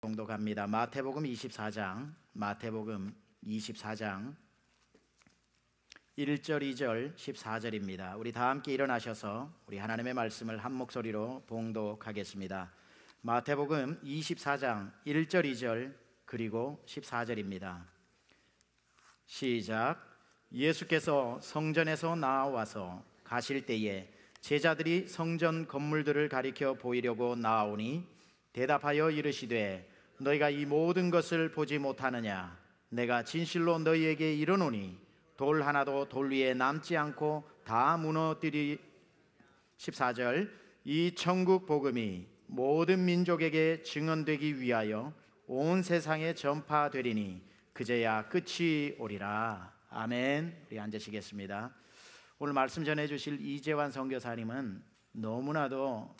봉독합니다. 마태복음 24장 1절, 2절, 14절입니다. 우리 다 함께 일어나셔서 우리 하나님의 말씀을 한 목소리로 봉독하겠습니다. 마태복음 24장 1절, 2절 그리고 14절입니다. 시작. 예수께서 성전에서 나와서 가실 때에 제자들이 성전 건물들을 가리켜 보이려고 나아오니 대답하여 이르시되 너희가 이 모든 것을 보지 못하느냐? 내가 진실로 너희에게 이르노니 돌 하나도 돌 위에 남지 않고 다 무너뜨리. 14절. 이 천국 복음이 모든 민족에게 증언되기 위하여 온 세상에 전파되리니 그제야 끝이 오리라. 아멘. 우리 앉으시겠습니다. 오늘 말씀 전해주실 이재환 선교사님은 너무나도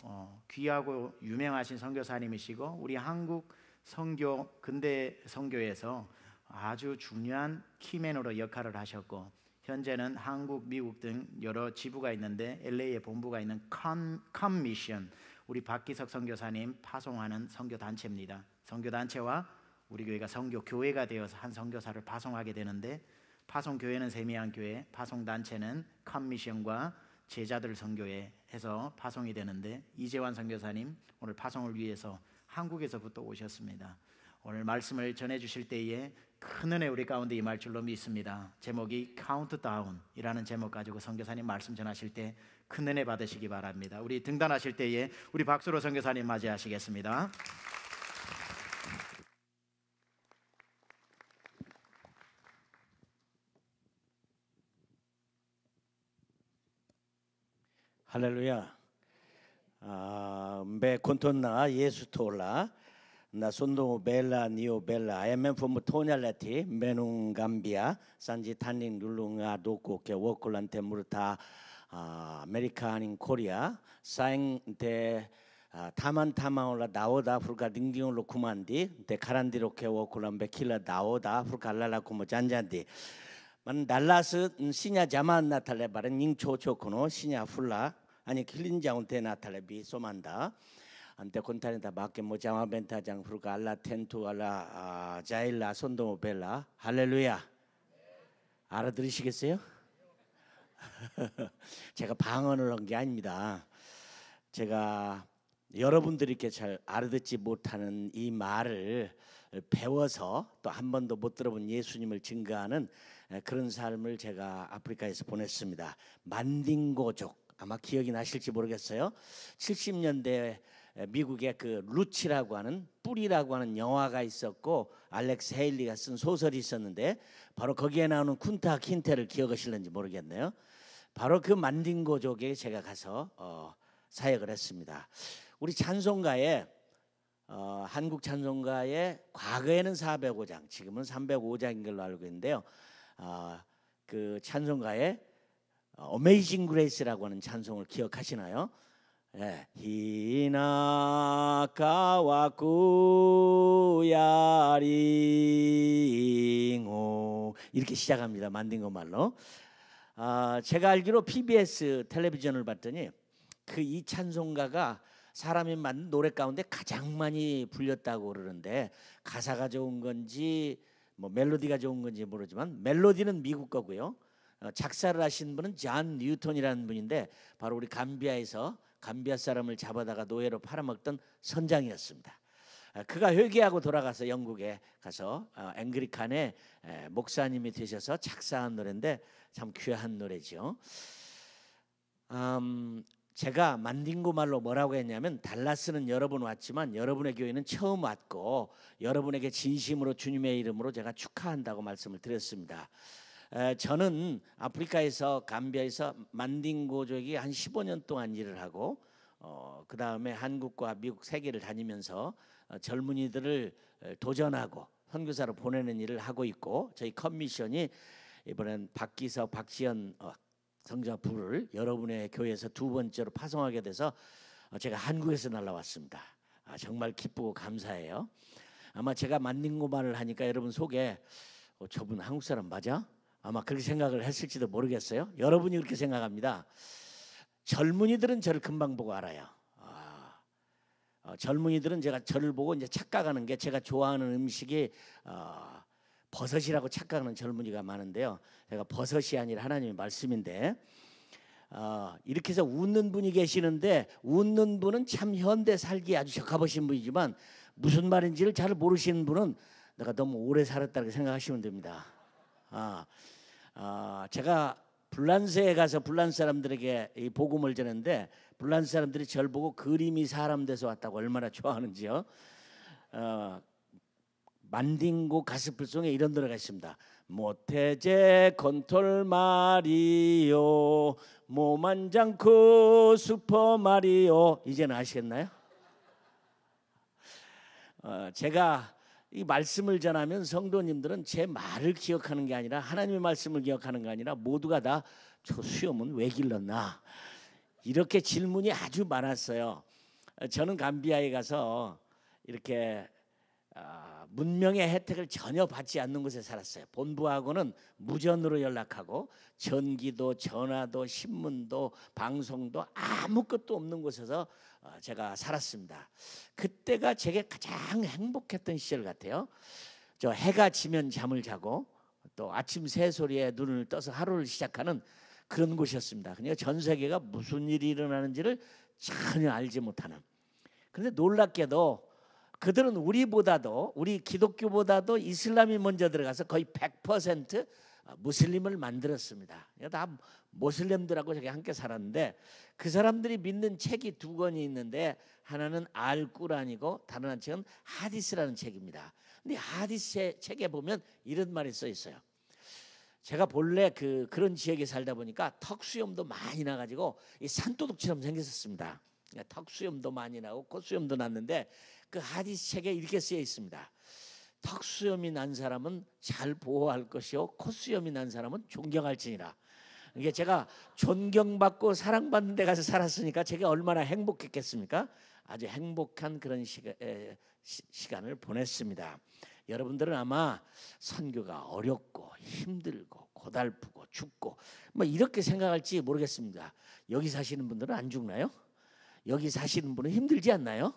귀하고 유명하신 선교사님이시고 우리 한국 선교 근대 선교에서 아주 중요한 키맨으로 역할을 하셨고 현재는 한국, 미국 등 여러 지부가 있는데 LA에 본부가 있는 컴미션, 우리 박기석 선교사님 파송하는 선교단체입니다. 선교단체와 우리 교회가 선교교회가 되어서 한 선교사를 파송하게 되는데 파송교회는 세미한 교회, 파송단체는 컴미션과 제자들 선교회 해서 파송이 되는데 이재환 선교사님 오늘 파송을 위해서 한국에서부터 오셨습니다. 오늘 말씀을 전해주실 때에 큰 은혜 우리 가운데 임할 줄로 믿습니다. 제목이 카운트다운이라는 제목 가지고 선교사님 말씀 전하실 때 큰 은혜 받으시기 바랍니다. 우리 등단하실 때에 우리 박수로 선교사님 맞이하시겠습니다. 할렐루야. Mbe kontonna Yesu tola na sondo bella nio bella amen from tonality menung Gambia sanji tanning dulunga doko ke wokolante murta American in Korea sang de taman taman올라 나오다 프루가 딩딩올로 쿠만디 데 카란디로 ke wokolante kila 나오다 프루갈라라 쿠모 잔잔디 만 달라스 시냐 자만 나탈레 바른 닝초초코노 시냐 풀라 아니 킬린자운테 나탈레비 소만다 안테 콘타네다 마케 모 자마벤타장 프루가 알라 텐투 알라 자일라 손도모 벨라 할렐루야. 알아들으시겠어요? 제가 방언을 한 게 아닙니다. 제가 여러분들이 이렇게 잘 알아듣지 못하는 이 말을 배워서 또 한 번도 못 들어본 예수님을 증거하는 그런 삶을 제가 아프리카에서 보냈습니다. 만딩고족 아마 기억이 나실지 모르겠어요. 70년대 미국의 그 루치라고 하는 뿌리라고 하는 영화가 있었고 알렉스 헤일리가 쓴 소설이 있었는데 바로 거기에 나오는 쿤타 킨테를 기억하실는지 모르겠네요. 바로 그 만딩고족에 제가 가서 사역을 했습니다. 우리 찬송가에 한국 찬송가에 과거에는 405장, 지금은 305장인 걸로 알고 있는데요. 그 찬송가에 어메이징 그레이스라고 하는 찬송을 기억하시나요? 예. 히나카와 구야링오 이렇게 시작합니다. 만딩고 말로. 제가 알기로 PBS 텔레비전을 봤더니 그 이 찬송가가 사람이 만든 노래 가운데 가장 많이 불렸다고 그러는데 가사가 좋은 건지 뭐 멜로디가 좋은 건지 모르지만 멜로디는 미국 거고요. 작사를 하신 분은 존 뉴턴이라는 분인데 바로 우리 감비아에서 감비아 사람을 잡아다가 노예로 팔아먹던 선장이었습니다. 그가 회개하고 돌아가서 영국에 가서 앵그리칸의 목사님이 되셔서 작사한 노래인데 참 귀한 노래죠. 제가 만딩고 말로 뭐라고 했냐면 달라스는 여러 번 왔지만 여러분의 교회는 처음 왔고 여러분에게 진심으로 주님의 이름으로 제가 축하한다고 말씀을 드렸습니다. 저는 아프리카에서 감비아에서 만딩고족이 한 15년 동안 일을 하고 그 다음에 한국과 미국 세계를 다니면서 젊은이들을 도전하고 선교사로 보내는 일을 하고 있고 저희 컴미션이 이번엔 박기석, 박지연 성자 부를 여러분의 교회에서 두 번째로 파송하게 돼서 제가 한국에서 날라왔습니다. 정말 기쁘고 감사해요. 아마 제가 만딩고 말을 하니까 여러분 속에 저분 한국 사람 맞아? 아마 그렇게 생각을 했을지도 모르겠어요. 여러분이 그렇게 생각합니다. 젊은이들은 저를 금방 보고 알아요. 젊은이들은 제가 저를 보고 이제 착각하는 게 제가 좋아하는 음식이 버섯이라고 착각하는 젊은이가 많은데요. 제가 버섯이 아니라 하나님의 말씀인데 이렇게 해서 웃는 분이 계시는데 웃는 분은 참 현대 살기에 아주 적합하신 분이지만 무슨 말인지를 잘 모르시는 분은 내가 너무 오래 살았다고 생각하시면 됩니다. 제가 불란서에 가서 불란서 사람들에게 이 복음을 전했는데 불란서 사람들이 저를 보고 그림이 사람 돼서 왔다고 얼마나 좋아하는지요. 만딩고 가스펠송에 이런 노래가 있습니다. 모태제 컨톨 마리오 모만장쿠 슈퍼 마리오. 이제는 아시겠나요? 제가 이 말씀을 전하면 성도님들은 제 말을 기억하는 게 아니라 하나님의 말씀을 기억하는 게 아니라 모두가 다 저 수염은 왜 길렀나 이렇게 질문이 아주 많았어요. 저는 감비아에 가서 이렇게 문명의 혜택을 전혀 받지 않는 곳에 살았어요. 본부하고는 무전으로 연락하고 전기도 전화도 신문도 방송도 아무것도 없는 곳에서 제가 살았습니다. 그때가 제게 가장 행복했던 시절 같아요. 저 해가 지면 잠을 자고 또 아침 새소리에 눈을 떠서 하루를 시작하는 그런 곳이었습니다. 그러니까 전 세계가 무슨 일이 일어나는지를 전혀 알지 못하는. 그런데 놀랍게도 그들은 우리보다도 우리 기독교보다도 이슬람이 먼저 들어가서 거의 100% 무슬림을 만들었습니다. 다 모슬림들하고 저기 함께 살았는데 그 사람들이 믿는 책이 두 권이 있는데 하나는 알꾸란이고 다른 한 책은 하디스라는 책입니다. 근데 하디스 책에 보면 이런 말이 써 있어요. 제가 본래 그런 지역에 살다 보니까 턱수염도 많이 나가지고 이 산도둑처럼 생겼었습니다. 턱수염도 많이 나고 콧수염도 났는데 그 하디스 책에 이렇게 쓰여 있습니다. 턱수염이 난 사람은 잘 보호할 것이요 콧수염이 난 사람은 존경할지니라. 이게 제가 존경받고 사랑받는 데 가서 살았으니까 제가 얼마나 행복했겠습니까? 아주 행복한 그런 시간을 보냈습니다. 여러분들은 아마 선교가 어렵고 힘들고 고달프고 춥고 뭐 이렇게 생각할지 모르겠습니다. 여기 사시는 분들은 안 죽나요? 여기 사시는 분은 힘들지 않나요?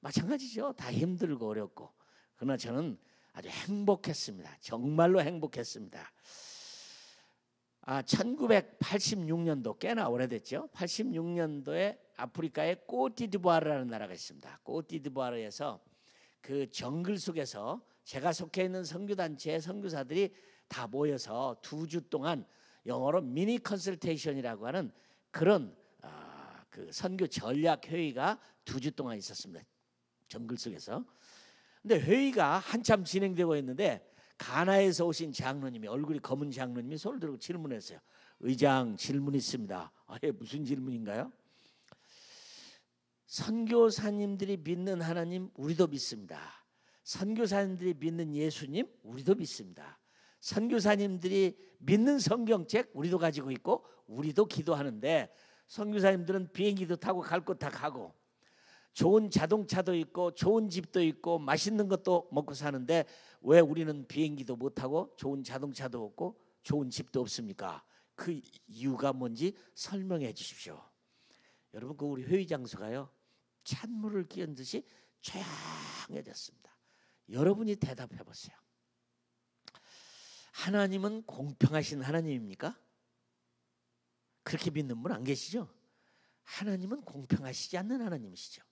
마찬가지죠. 다 힘들고 어렵고. 그러나 저는 아주 행복했습니다. 정말로 행복했습니다. 1986년도 꽤나 오래됐죠. 86년도에 아프리카의 꼬티디부아르라는 나라가 있습니다. 꼬티디부아르에서 그 정글 속에서 제가 속해 있는 선교단체의 선교사들이 다 모여서 2주 동안 영어로 미니 컨설테이션이라고 하는 그런 그 선교 전략 회의가 2주 동안 있었습니다. 정글 속에서. 근데 회의가 한참 진행되고 있는데 가나에서 오신 장로님이 얼굴이 검은 장로님이 손을 들고 질문했어요. 의장 질문 있습니다. 무슨 질문인가요? 선교사님들이 믿는 하나님 우리도 믿습니다. 선교사님들이 믿는 예수님 우리도 믿습니다. 선교사님들이 믿는 성경책 우리도 가지고 있고 우리도 기도하는데 선교사님들은 비행기도 타고 갈 곳 다 가고 좋은 자동차도 있고 좋은 집도 있고 맛있는 것도 먹고 사는데 왜 우리는 비행기도 못 타고 좋은 자동차도 없고 좋은 집도 없습니까? 그 이유가 뭔지 설명해 주십시오. 여러분 그 우리 회의 장소가요 찬물을 끼얹은 듯이 조용해졌습니다. 여러분이 대답해 보세요. 하나님은 공평하신 하나님입니까? 그렇게 믿는 분 안 계시죠? 하나님은 공평하시지 않는 하나님이시죠.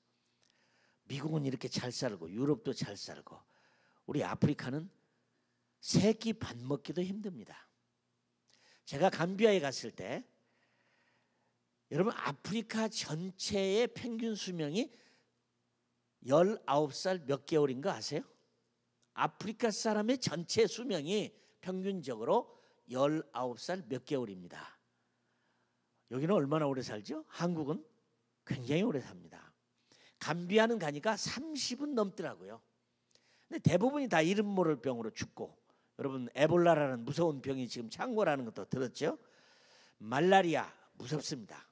미국은 이렇게 잘 살고 유럽도 잘 살고 우리 아프리카는 세 끼 밥 먹기도 힘듭니다. 제가 감비아에 갔을 때 여러분 아프리카 전체의 평균 수명이 19살 몇 개월인 거 아세요? 아프리카 사람의 전체 수명이 평균적으로 19살 몇 개월입니다. 여기는 얼마나 오래 살죠? 한국은 굉장히 오래 삽니다. 감비아는 가니까 30은 넘더라고요. 근데 대부분이 다 이름 모를 병으로 죽고 여러분 에볼라라는 무서운 병이 지금 창궐하는 것도 들었죠? 말라리아 무섭습니다.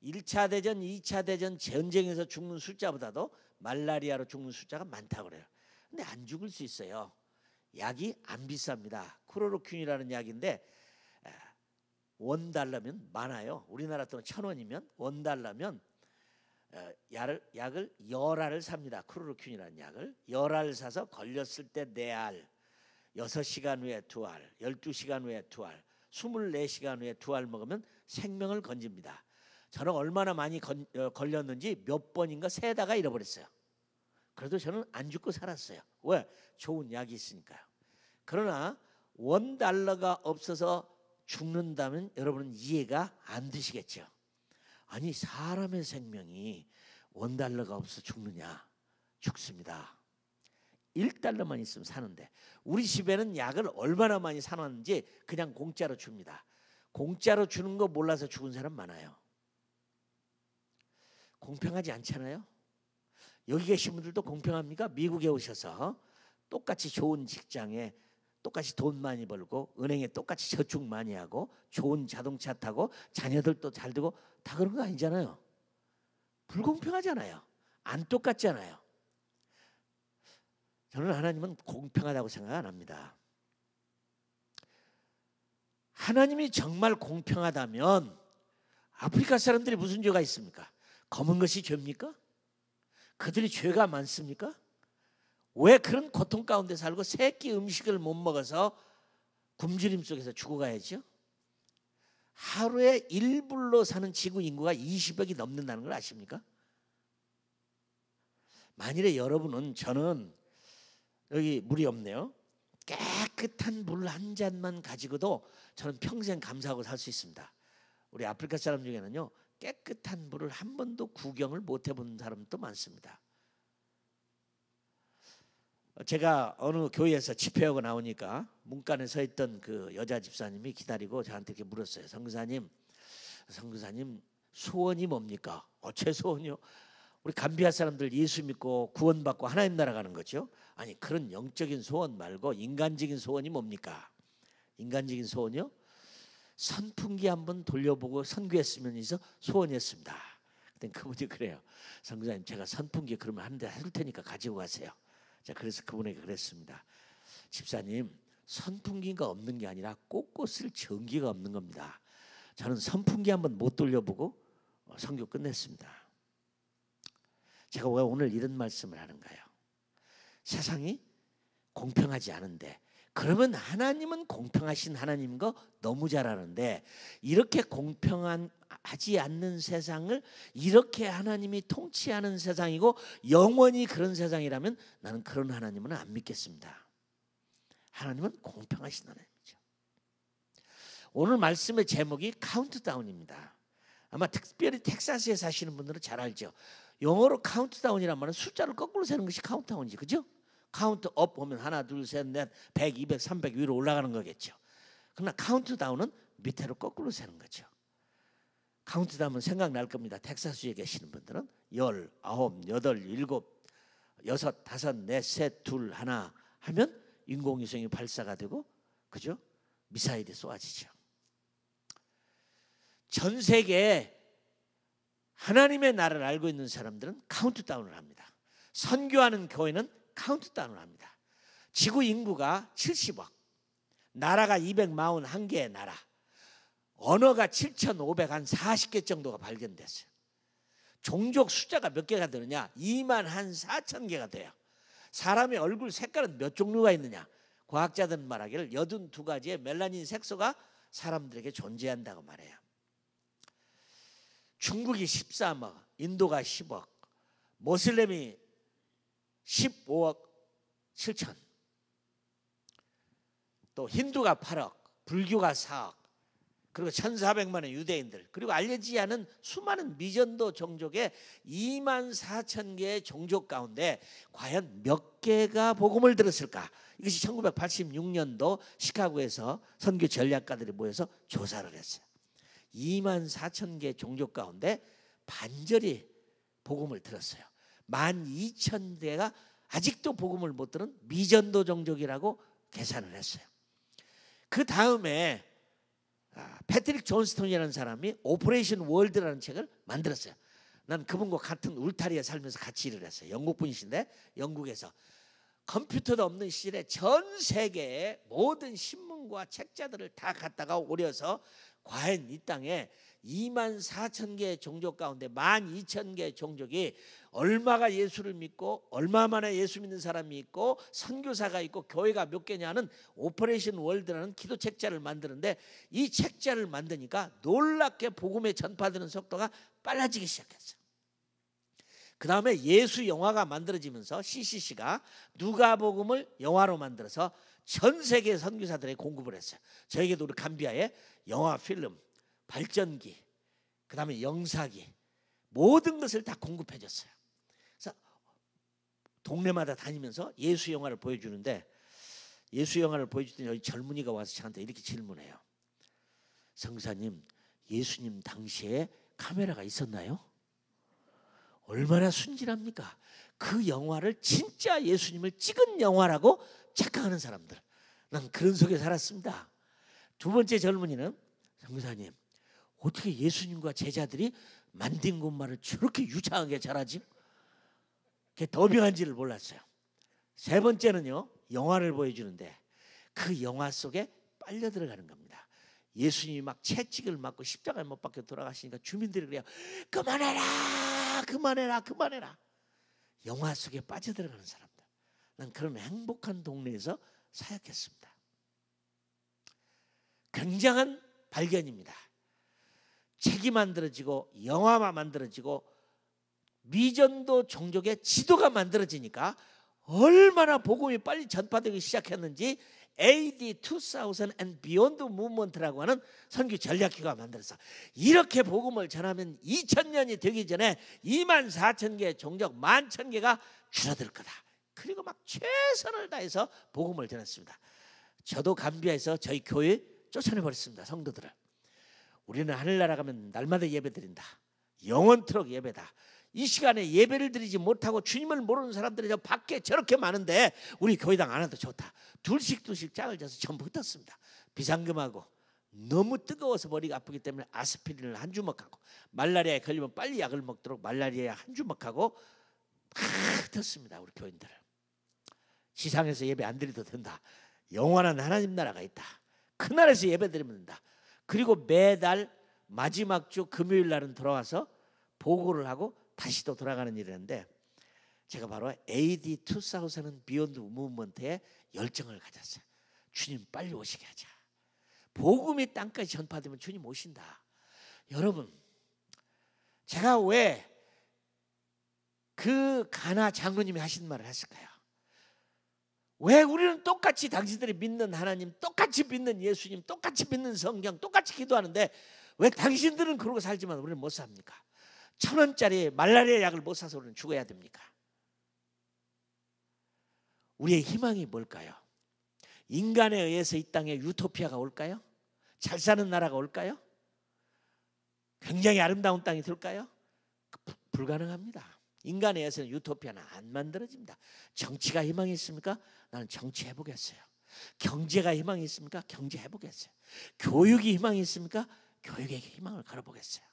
1차 대전, 2차 대전 전쟁에서 죽는 숫자보다도 말라리아로 죽는 숫자가 많다고 그래요. 근데 안 죽을 수 있어요. 약이 안 비쌉니다. 크로로퀸이라는 약인데 $1면 많아요. 우리나라 돈 $1,000원이면 $1면 약을 열알을 삽니다. 크로로퀸이라는 약을 열알 사서 걸렸을 때 4알, 6시간 후에 2알, 12시간 후에 2알, 24시간 후에 2알 먹으면 생명을 건집니다. 저는 얼마나 많이 걸렸는지 몇 번인가 세다가 잃어버렸어요. 그래도 저는 안 죽고 살았어요. 왜? 좋은 약이 있으니까요. 그러나 $1가 없어서 죽는다면 여러분은 이해가 안 되시겠죠. 아니, 사람의 생명이 $1가 없어 죽느냐? 죽습니다. $1만 있으면 사는데, 우리 집에는 약을 얼마나 많이 사놨는지 그냥 공짜로 줍니다. 공짜로 주는 거 몰라서 죽은 사람 많아요. 공평하지 않잖아요. 여기 계신 분들도 공평합니까? 미국에 오셔서 똑같이 좋은 직장에 똑같이 돈 많이 벌고 은행에 똑같이 저축 많이 하고 좋은 자동차 타고 자녀들도 잘 되고 다 그런 거 아니잖아요. 불공평하잖아요. 안 똑같잖아요. 저는 하나님은 공평하다고 생각 안 합니다. 하나님이 정말 공평하다면 아프리카 사람들이 무슨 죄가 있습니까? 검은 것이 죄입니까? 그들이 죄가 많습니까? 왜 그런 고통 가운데 살고 새끼 음식을 못 먹어서 굶주림 속에서 죽어가야죠? 하루에 1불로 사는 지구 인구가 20억이 넘는다는 걸 아십니까? 만일에 여러분은, 저는 여기 물이 없네요. 깨끗한 물 한 잔만 가지고도 저는 평생 감사하고 살 수 있습니다. 우리 아프리카 사람 중에는요, 깨끗한 물을 한 번도 구경을 못 해본 사람도 많습니다. 제가 어느 교회에서 집회하고 나오니까 문간에 서 있던 그 여자 집사님이 기다리고 저한테 이렇게 물었어요. 선교사님 소원이 뭡니까? 제 소원이요? 우리 감비아 사람들 예수 믿고 구원받고 하나님 나라 가는 거죠. 아니, 그런 영적인 소원 말고 인간적인 소원이 뭡니까? 인간적인 소원이요? 선풍기 한번 돌려보고 선교했으면 해서 소원이었습니다. 그때 그분이 그래요. 선교사님, 제가 선풍기 그러면 한 대 해줄 테니까 가지고 가세요. 자, 그래서 그분에게 그랬습니다. 집사님, 선풍기가 없는 게 아니라 꽂고 쓸 전기가 없는 겁니다. 저는 선풍기 한번 못 돌려보고 선교 끝냈습니다. 제가 왜 오늘 이런 말씀을 하는가요? 세상이 공평하지 않은데, 그러면 하나님은 공평하신 하나님인 거 너무 잘 아는데, 이렇게 공평하지 않는 세상을 이렇게 하나님이 통치하는 세상이고 영원히 그런 세상이라면 나는 그런 하나님은 안 믿겠습니다. 하나님은 공평하신 하나님이죠. 오늘 말씀의 제목이 카운트다운입니다. 아마 특별히 텍사스에 사시는 분들은 잘 알죠. 영어로 카운트다운이란 말은 숫자를 거꾸로 세는 것이 카운트다운이지, 그죠? 카운트 업 보면 하나, 둘, 셋, 넷, 100, 200, 300 위로 올라가는 거겠죠. 그러나 카운트다운은 밑으로 거꾸로 세는 거죠. 카운트다운은 생각날 겁니다. 텍사스에 계시는 분들은 10, 9, 8, 7, 6, 5, 4, 3, 2, 1 하면 인공위성이 발사가 되고, 그죠? 미사일이 쏘아지죠. 전 세계에 하나님의 나라를 알고 있는 사람들은 카운트다운을 합니다. 선교하는 교회는 카운트다운을 합니다. 지구 인구가 70억, 나라가 241개의 나라, 언어가 7,540개 정도가 발견됐어요. 종족 숫자가 몇 개가 되느냐? 24,000개가 돼요. 사람의 얼굴 색깔은 몇 종류가 있느냐? 과학자들은 말하기를 82가지의 멜라닌 색소가 사람들에게 존재한다고 말해요. 중국이 13억, 인도가 10억, 모슬렘이 15억 7천, 또 힌두가 8억, 불교가 4억, 그리고 1,400만의 유대인들, 그리고 알려지지 않은 수많은 미전도 종족의 24,000개의 종족 가운데 과연 몇 개가 복음을 들었을까? 이것이 1986년도 시카고에서 선교 전략가들이 모여서 조사를 했어요. 24,000개 종족 가운데 반절이 복음을 들었어요. 12,000대가 아직도 복음을 못 들은 미전도 종족이라고 계산을 했어요. 그 다음에 패트릭 존스톤이라는 사람이 오퍼레이션 월드라는 책을 만들었어요. 난 그분과 같은 울타리에 살면서 같이 일을 했어요. 영국 분이신데 영국에서 컴퓨터도 없는 시절에 전 세계의 모든 신문과 책자들을 다 갖다가 오려서 과연 이 땅에 2만 4천 개의 종족 가운데 12,000개의 종족이 얼마가 예수를 믿고 얼마만에 예수 믿는 사람이 있고 선교사가 있고 교회가 몇 개냐는 오퍼레이션 월드라는 기도 책자를 만드는데, 이 책자를 만드니까 놀랍게 복음의 전파되는 속도가 빨라지기 시작했어요. 그 다음에 예수 영화가 만들어지면서 CCC가 누가복음을 영화로 만들어서 전 세계 선교사들에게 공급을 했어요. 저에게도 우리 감비아에 영화, 필름, 발전기, 그 다음에 영사기, 모든 것을 다 공급해 줬어요. 그래서 동네마다 다니면서 예수 영화를 보여주는데, 예수 영화를 보여주더니 여기 젊은이가 와서 저한테 이렇게 질문해요. 성사님, 예수님 당시에 카메라가 있었나요? 얼마나 순진합니까? 그 영화를 진짜 예수님을 찍은 영화라고 착각하는 사람들. 난 그런 속에 살았습니다. 두 번째 젊은이는, 성사님, 어떻게 예수님과 제자들이 만딩곤말을 저렇게 유창하게 잘하지? 그게 더빙한지를 몰랐어요. 세 번째는요, 영화를 보여주는데 그 영화 속에 빨려 들어가는 겁니다. 예수님이 막 채찍을 맞고 십자가에 못 박혀 돌아가시니까 주민들이 그래요. 그만해라, 그만해라, 그만해라. 영화 속에 빠져들어가는 사람들. 난 그런 행복한 동네에서 사역했습니다. 굉장한 발견입니다. 책이 만들어지고 영화가 만들어지고 미전도 종족의 지도가 만들어지니까 얼마나 복음이 빨리 전파되기 시작했는지 AD 2000 and Beyond Movement라고 하는 선교 전략기가 만들어서 이렇게 복음을 전하면 2000년이 되기 전에 2만 4천 개의 종족 11,000개가 줄어들 거다. 그리고 막 최선을 다해서 복음을 전했습니다. 저도 감비아에서 저희 교회 쫓아내버렸습니다. 성도들을. 우리는 하늘나라 가면 날마다 예배드린다. 영원토록 예배다. 이 시간에 예배를 드리지 못하고 주님을 모르는 사람들이 저 밖에 저렇게 많은데 우리 교회당 안 와도 좋다. 둘씩 짝을 져서 전부 흩었습니다. 비상금하고 너무 뜨거워서 머리가 아프기 때문에 아스피린을 한 주먹하고, 말라리아에 걸리면 빨리 약을 먹도록 말라리아에 한 주먹하고 다 흩었습니다. 우리 교인들을. 지상에서 예배 안 드려도 된다. 영원한 하나님 나라가 있다. 그 나라에서 예배 드리면 된다. 그리고 매달 마지막 주 금요일 날은 돌아와서 보고를 하고 다시 또 돌아가는 일을 했는데, 제가 바로 AD 2000은 비욘드 무브먼트에 열정을 가졌어요. 주님 빨리 오시게 하자. 복음이 땅까지 전파되면 주님 오신다. 여러분, 제가 왜 그 가나 장로님이 하신 말을 했을까요? 왜 우리는 똑같이 당신들이 믿는 하나님, 똑같이 믿는 예수님, 똑같이 믿는 성경, 똑같이 기도하는데 왜 당신들은 그러고 살지만 우리는 못 삽니까? 1,000원짜리 말라리아 약을 못 사서 우리는 죽어야 됩니까? 우리의 희망이 뭘까요? 인간에 의해서 이 땅에 유토피아가 올까요? 잘 사는 나라가 올까요? 굉장히 아름다운 땅이 될까요? 불가능합니다. 인간에 의해서는 유토피아는 안 만들어집니다. 정치가 희망이 있습니까? 나는 정치 해보겠어요. 경제가 희망이 있습니까? 경제 해보겠어요. 교육이 희망이 있습니까? 교육에게 희망을 걸어보겠어요.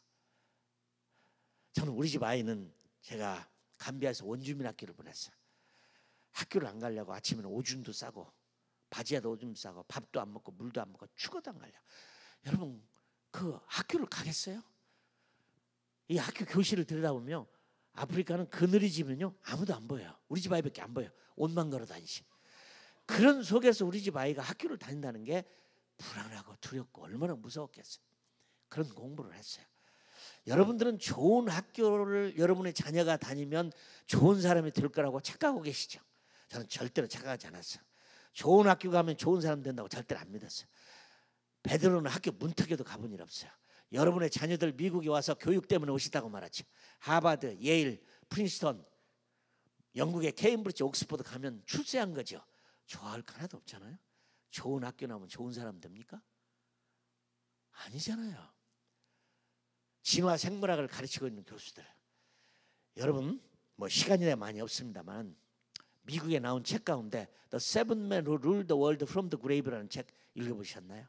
저는 우리 집 아이는 제가 감비아에서 원주민 학교를 보냈어요. 학교를 안 가려고 아침에는 오줌도 싸고 바지에도 오줌 싸고 밥도 안 먹고 물도 안 먹고 죽어도 안 가려고. 여러분, 그 학교를 가겠어요? 이 학교 교실을 들여다보면 아프리카는 그늘이 지면요 아무도 안 보여요. 우리 집 아이밖에 안 보여요. 옷만 걸어 다니시. 그런 속에서 우리 집 아이가 학교를 다닌다는 게 불안하고 두렵고 얼마나 무서웠겠어요. 그런 공부를 했어요. 여러분들은 좋은 학교를 여러분의 자녀가 다니면 좋은 사람이 될 거라고 착각하고 계시죠? 저는 절대로 착각하지 않았어요. 좋은 학교 가면 좋은 사람 된다고 절대로 안 믿었어요. 베드로는 학교 문턱에도 가본 일 없어요. 여러분의 자녀들 미국에 와서 교육 때문에 오시다고 말하죠. 하버드, 예일, 프린스턴, 영국의 케임브리지, 옥스퍼드 가면 출세한 거죠. 좋아할 거 하나도 없잖아요. 좋은 학교 나오면 좋은 사람 됩니까? 아니잖아요. 진화 생물학을 가르치고 있는 교수들, 여러분 뭐 시간이 많이 없습니다만 미국에 나온 책 가운데 The Seven Men Who Ruled the World from the Grave라는 책 읽어보셨나요?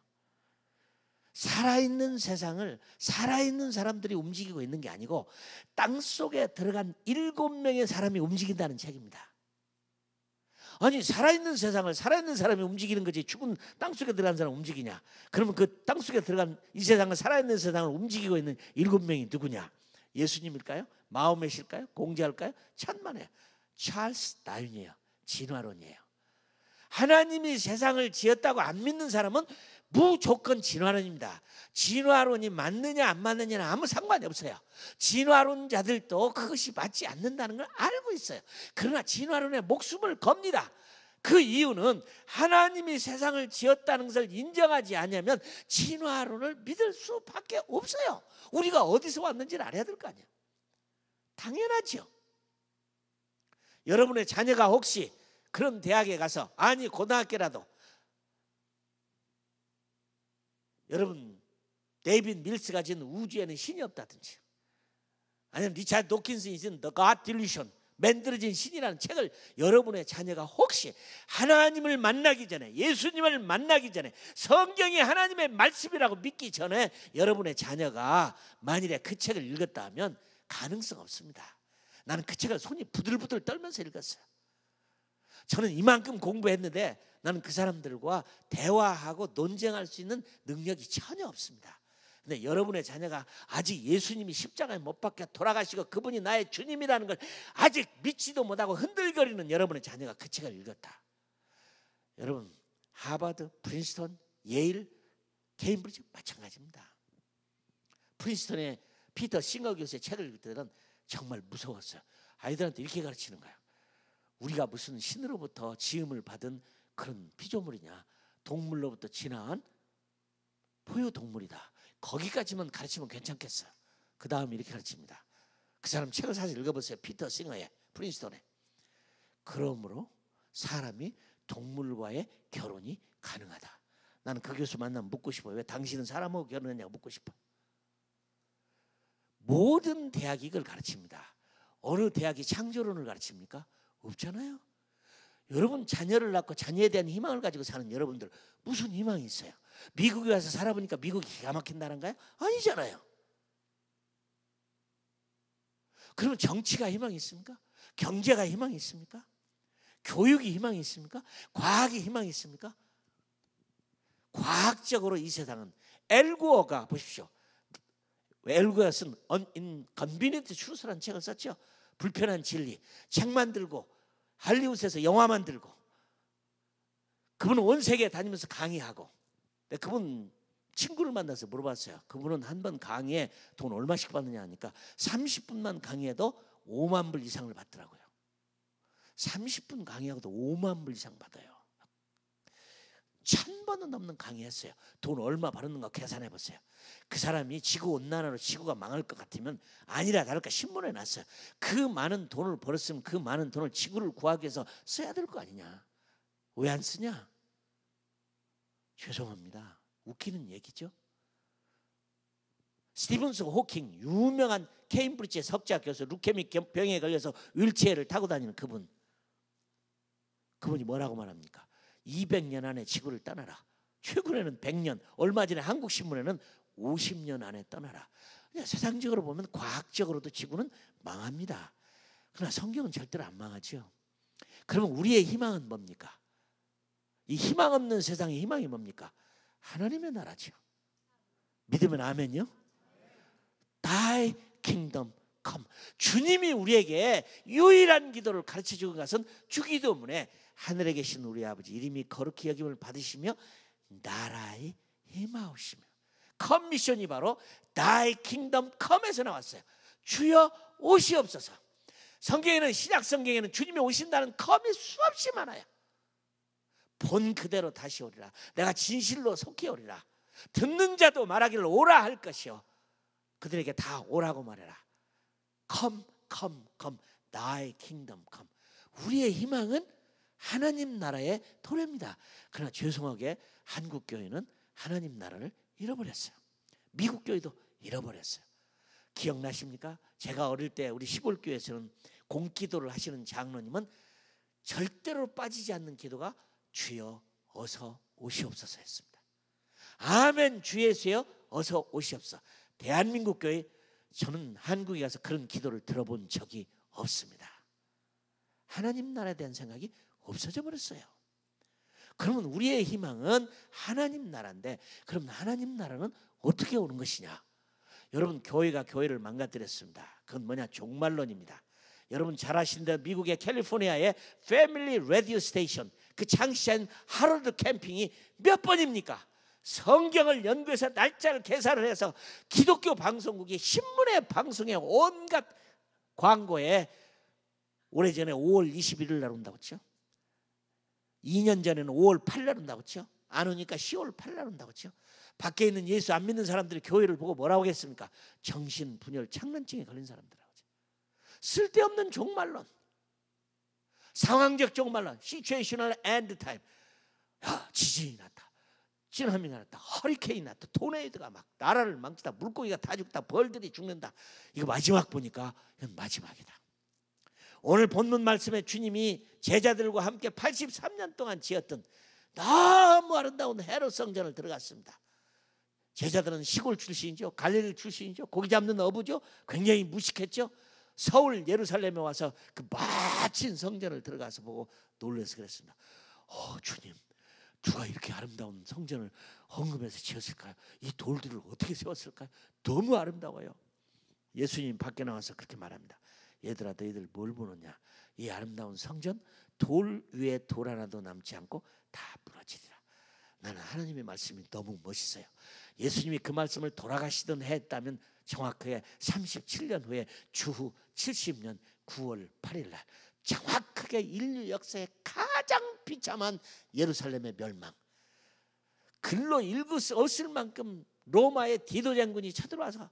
살아있는 세상을 살아있는 사람들이 움직이고 있는 게 아니고 땅속에 들어간 7명의 사람이 움직인다는 책입니다. 아니 살아있는 세상을 살아있는 사람이 움직이는 거지 죽은 땅속에 들어간 사람 움직이냐? 그러면 그 땅속에 들어간 이 세상을 살아있는 세상을 움직이고 있는 7명이 누구냐? 예수님일까요? 마호메실까요? 공자일까요? 천만에요. 찰스 다윈이에요. 진화론이에요. 하나님이 세상을 지었다고 안 믿는 사람은 무조건 진화론입니다. 진화론이 맞느냐 안 맞느냐는 아무 상관이 없어요. 진화론자들도 그것이 맞지 않는다는 걸 알고 있어요. 그러나 진화론에 목숨을 겁니다. 그 이유는 하나님이 세상을 지었다는 것을 인정하지 않으면 진화론을 믿을 수밖에 없어요. 우리가 어디서 왔는지를 알아야 될 거 아니에요. 당연하죠. 여러분의 자녀가 혹시 그런 대학에 가서, 아니 고등학교라도, 여러분 데이빗 밀스가 지은 우주에는 신이 없다든지, 아니면 리차드 도킨슨이 지은 The God Delusion, 만들어진 신이라는 책을 여러분의 자녀가 혹시 하나님을 만나기 전에, 예수님을 만나기 전에, 성경이 하나님의 말씀이라고 믿기 전에 여러분의 자녀가 만일에 그 책을 읽었다 하면 가능성 없습니다. 나는 그 책을 손이 부들부들 떨면서 읽었어요. 저는 이만큼 공부했는데 나는 그 사람들과 대화하고 논쟁할 수 있는 능력이 전혀 없습니다. 근데 여러분의 자녀가 아직 예수님이 십자가에 못 박혀 돌아가시고 그분이 나의 주님이라는 걸 아직 믿지도 못하고 흔들거리는 여러분의 자녀가 그 책을 읽었다. 여러분 하버드, 프린스턴, 예일, 케임브리지 마찬가지입니다. 프린스턴의 피터 싱어 교수의 책을 읽을 때는 정말 무서웠어요. 아이들한테 이렇게 가르치는 거예요. 우리가 무슨 신으로부터 지음을 받은 그런 피조물이냐, 동물로부터 진화한 포유동물이다. 거기까지만 가르치면 괜찮겠어요. 그 다음 이렇게 가르칩니다. 그 사람 책을 사실 읽어보세요. 피터 싱어의 프린스턴에. 그러므로 사람이 동물과의 결혼이 가능하다. 나는 그 교수 만나면 묻고 싶어요. 왜 당신은 사람하고 결혼했냐고 묻고 싶어요. 모든 대학이 이걸 가르칩니다. 어느 대학이 창조론을 가르칩니까? 없잖아요. 여러분 자녀를 낳고 자녀에 대한 희망을 가지고 사는 여러분들 무슨 희망이 있어요? 미국에 와서 살아보니까 미국이 기가 막힌다는가요? 아니잖아요. 그러면 정치가 희망이 있습니까? 경제가 희망이 있습니까? 교육이 희망이 있습니까? 과학이 희망이 있습니까? 과학적으로 이 세상은, 엘고어가 보십시오. 엘고어가 쓴 Inconvenient Truth라는 책을 썼죠. 불편한 진리. 책만 들고 할리우드에서 영화만 들고, 그분은 온 세계 다니면서 강의하고, 그분 친구를 만나서 물어봤어요. 그분은 한 번 강의에 돈 얼마씩 받느냐 하니까 30분만 강의해도 5만 불 이상을 받더라고요. 30분 강의하고도 5만 불 이상 받아요. 1000번은 넘는 강의했어요. 돈 얼마 받는 거 계산해 보세요. 그 사람이 지구온난화로 지구가 망할 것 같으면 아니라 다를까 신문에 났어요. 그 많은 돈을 벌었으면 그 많은 돈을 지구를 구하기 위해서 써야 될 거 아니냐. 왜 안 쓰냐? 죄송합니다. 웃기는 얘기죠. 스티븐스 호킹, 유명한 케임브리지의 석자 교수, 루케미 병에 걸려서 휠체어를 타고 다니는 그분이 뭐라고 말합니까? 200년 안에 지구를 떠나라. 최근에는 100년, 얼마 전에 한국 신문에는 50년 안에 떠나라. 세상적으로 보면 과학적으로도 지구는 망합니다. 그러나 성경은 절대로 안 망하죠. 그러면 우리의 희망은 뭡니까? 이 희망 없는 세상의 희망이 뭡니까? 하나님의 나라죠. 믿으면 아멘요. Thy kingdom come. 주님이 우리에게 유일한 기도를 가르쳐 주는 것은 주기도문에 하늘에 계신 우리 아버지 이름이 거룩히 여김을 받으시며 나라의 임하옵시며. 커미션이 바로 Thy kingdom come에서 나왔어요. 주여 오시옵소서. 성경에는, 신약 성경에는 주님이 오신다는 컴이 수없이 많아요. 본 그대로 다시 오리라. 내가 진실로 속히 오리라. 듣는 자도 말하기를 오라 할 것이요. 그들에게 다 오라고 말해라. Come, come, come. Thy kingdom come. 우리의 희망은 하나님 나라의 도래입니다. 그러나 죄송하게 한국 교회는 하나님 나라를 잃어버렸어요. 미국 교회도 잃어버렸어요. 기억나십니까? 제가 어릴 때 우리 시골 교회에서는 공기도를 하시는 장로님은 절대로 빠지지 않는 기도가 주여 어서 오시옵소서 했습니다. 아멘 주 예수여 어서 오시옵소서. 대한민국 교회, 저는 한국에 가서 그런 기도를 들어본 적이 없습니다. 하나님 나라에 대한 생각이 없어져 버렸어요. 그러면 우리의 희망은 하나님 나라인데, 그럼 하나님 나라는 어떻게 오는 것이냐? 여러분, 교회가 교회를 망가뜨렸습니다. 그건 뭐냐? 종말론입니다. 여러분 잘 아시는 대로 미국의 캘리포니아의 패밀리 라디오 스테이션, 그 창시자인 하롤드 캠핑이 몇 번입니까? 성경을 연구해서 날짜를 계산을 해서 기독교 방송국이 신문에 방송에 온갖 광고에 오래전에 5월 21일 날 온다고 했죠. 2년 전에는 5월 8일 날 온다고 했죠. 안 오니까 10월 8일 날 온다고 했죠. 밖에 있는 예수 안 믿는 사람들이 교회를 보고 뭐라고 하겠습니까? 정신분열 장난증에 걸린 사람들이라고 하죠. 쓸데없는 종말론, 상황적 종말론, 시츄에이셔널 엔드 타임. 지진이 났다, 쓰나미가 났다, 허리케인이 났다, 토네이도가 막 나라를 망치다, 물고기가 다 죽다, 벌들이 죽는다. 이거 마지막 보니까 이건 마지막이다. 오늘 본문 말씀에 주님이 제자들과 함께 83년 동안 지었던 너무 아름다운 헤롯 성전을 들어갔습니다. 제자들은 시골 출신이죠. 갈릴리 출신이죠. 고기 잡는 어부죠. 굉장히 무식했죠. 서울 예루살렘에 와서 그 멋진 성전을 들어가서 보고 놀라서 그랬습니다. 주님, 누가 이렇게 아름다운 성전을 헌금해서 지었을까요? 이 돌들을 어떻게 세웠을까요? 너무 아름다워요. 예수님 밖에 나와서 그렇게 말합니다. 얘들아, 너희들 뭘 보느냐? 이 아름다운 성전, 돌 위에 돌 하나도 남지 않고 다 무너지리라. 나는 하나님의 말씀이 너무 멋있어요. 예수님이 그 말씀을 돌아가시던 했다면 정확하게 37년 후에 주후 70년 9월 8일 날 정확하게 인류 역사의 가장 비참한 예루살렘의 멸망, 글로 읽을 수 없을 만큼 로마의 디도 장군이 쳐들어와서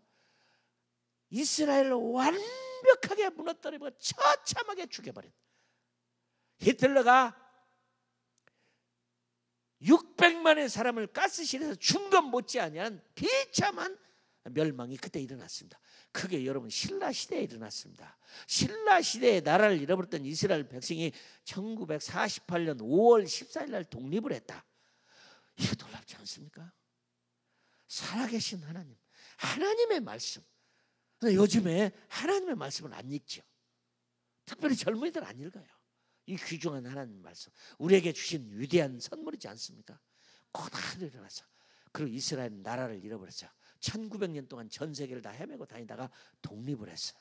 이스라엘을 완벽하게 무너뜨리고 처참하게 죽여버린, 히틀러가 600만의 사람을 가스실에서 준 것 못지않은 비참한 멸망이 그때 일어났습니다. 그게 여러분 신라 시대에 일어났습니다. 신라 시대에 나라를 잃어버렸던 이스라엘 백성이 1948년 5월 14일 날 독립을 했다. 이거 놀랍지 않습니까? 살아계신 하나님, 하나님의 말씀. 근데 요즘에 하나님의 말씀을 안 읽죠. 특별히 젊은이들 안 읽어요. 이 귀중한 하나님 말씀, 우리에게 주신 위대한 선물이지 않습니까? 그대로 일어나서, 그리고 이스라엘 나라를 잃어버렸어요. 1900년 동안 전 세계를 다 헤매고 다니다가 독립을 했어요.